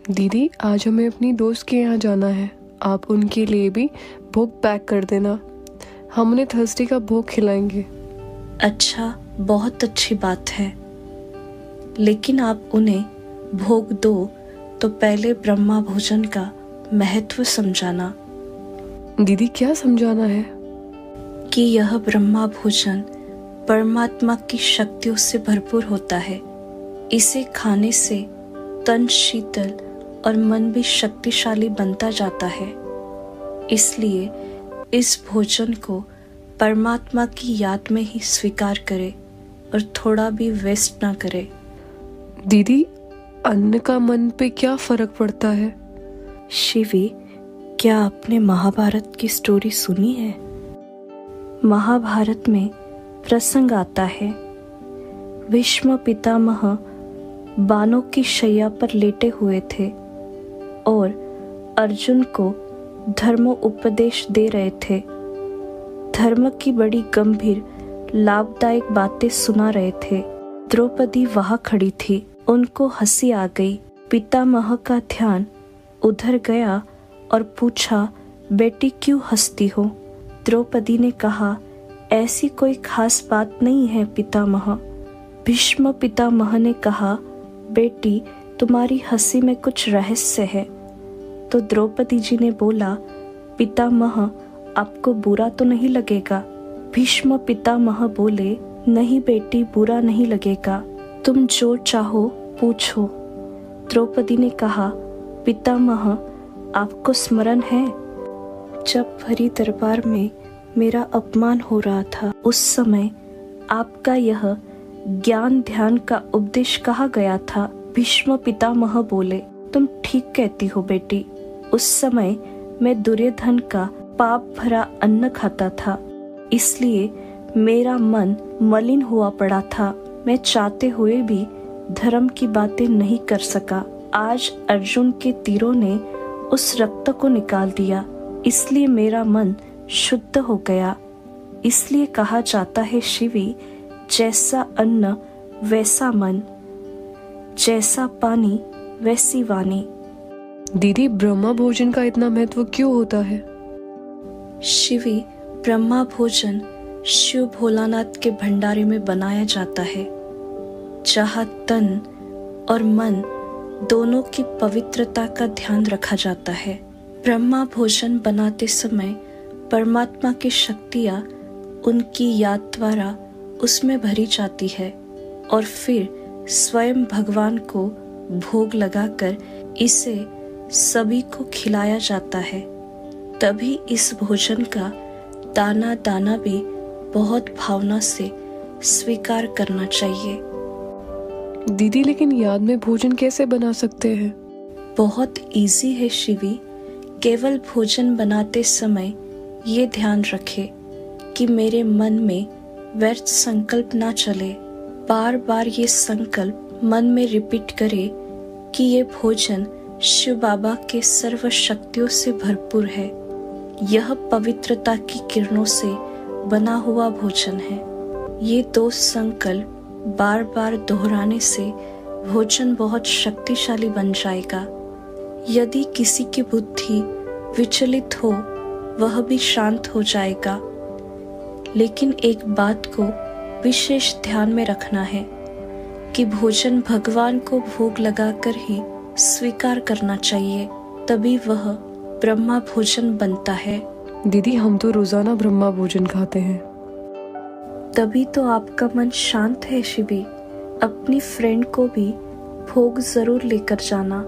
दीदी, आज हमें अपनी दोस्त के यहाँ जाना है। आप उनके लिए भी भोग पैक कर देना। हम उन्हें थर्सडे का भोग खिलाएंगे। अच्छा, बहुत अच्छी बात है, लेकिन आप उन्हें भोग दो तो पहले ब्रह्मा भोजन का महत्व समझाना। दीदी, क्या समझाना है? कि यह ब्रह्मा भोजन परमात्मा की शक्तियों से भरपूर होता है। इसे खाने से तन शीतल और मन भी शक्तिशाली बनता जाता है। इसलिए इस भोजन को परमात्मा की याद में ही स्वीकार करें और थोड़ा भी वेस्ट ना करें। दीदी, अन्न का मन पे क्या फर्क पड़ता है? शिवी, क्या आपने महाभारत की स्टोरी सुनी है? महाभारत में प्रसंग आता है, भीष्म पितामह बाणों की शैया पर लेटे हुए थे और अर्जुन को धर्म उपदेश दे रहे थे। धर्म की बड़ी गंभीर लाभदायक बातें सुना रहे थे। द्रौपदी वहां खड़ी थी। उनको हंसी आ गई। पितामह का ध्यान उधर गया और पूछा, बेटी क्यों हंसती हो? द्रौपदी ने कहा, ऐसी कोई खास बात नहीं है पितामह। भीष्म पितामह ने कहा, बेटी तुम्हारी हंसी में कुछ रहस्य है। तो द्रौपदी जी ने बोला, पितामह आपको बुरा तो नहीं लगेगा? भीष्म पितामह बोले, नहीं बेटी, बुरा नहीं लगेगा, तुम जो चाहो पूछो। द्रौपदी ने कहा, पितामह आपको स्मरण है जब हरि दरबार में मेरा अपमान हो रहा था, उस समय आपका यह ज्ञान ध्यान का उपदेश कहा गया था? भीष्म पितामह बोले, तुम ठीक कहती हो बेटी। उस समय मैं दुर्योधन का पाप भरा अन्न खाता था, इसलिए मेरा मन मलिन हुआ पड़ा था। मैं चाहते हुए भी धर्म की बातें नहीं कर सका। आज अर्जुन के तीरों ने उस रक्त को निकाल दिया, इसलिए मेरा मन शुद्ध हो गया। इसलिए कहा जाता है, शिवी, जैसा अन्न वैसा मन, जैसा पानी वैसी वाणी। दीदी, ब्रह्मा भोजन का इतना महत्व क्यों होता है? शिवी, ब्रह्मा भोजन शिव भोलानाथ के भंडारे में बनाया जाता है, जहाँ तन और मन दोनों की पवित्रता का ध्यान रखा जाता है। ब्रह्मा भोजन बनाते समय परमात्मा की शक्तियाँ उनकी याद द्वारा उसमें भरी जाती है और फिर स्वयं भगवान को भोग लगाकर इसे सभी को खिलाया जाता है। तभी इस भोजन का दाना दाना भी बहुत भावना से स्वीकार करना चाहिए। दीदी, लेकिन याद में भोजन कैसे बना सकते हैं? बहुत इजी है शिवी। केवल भोजन बनाते समय ये ध्यान रखे कि मेरे मन में व्यर्थ संकल्प ना चले। बार बार ये संकल्प मन में रिपीट करे कि ये भोजन शिव बाबा के सर्व शक्तियों से भरपूर है। यह पवित्रता की किरणों से बना हुआ भोजन है। ये दो संकल्प बार बार दोहराने से भोजन बहुत शक्तिशाली बन जाएगा। यदि किसी की बुद्धि विचलित हो, वह भी शांत हो जाएगा। लेकिन एक बात को विशेष ध्यान में रखना है कि भोजन भगवान को भोग लगाकर ही स्वीकार करना चाहिए, तभी वह ब्रह्मा भोजन बनता है। दीदी, हम तो रोजाना ब्रह्मा भोजन खाते हैं। तभी तो आपका मन शांत है शिवी। अपनी फ्रेंड को भी भोग जरूर लेकर जाना।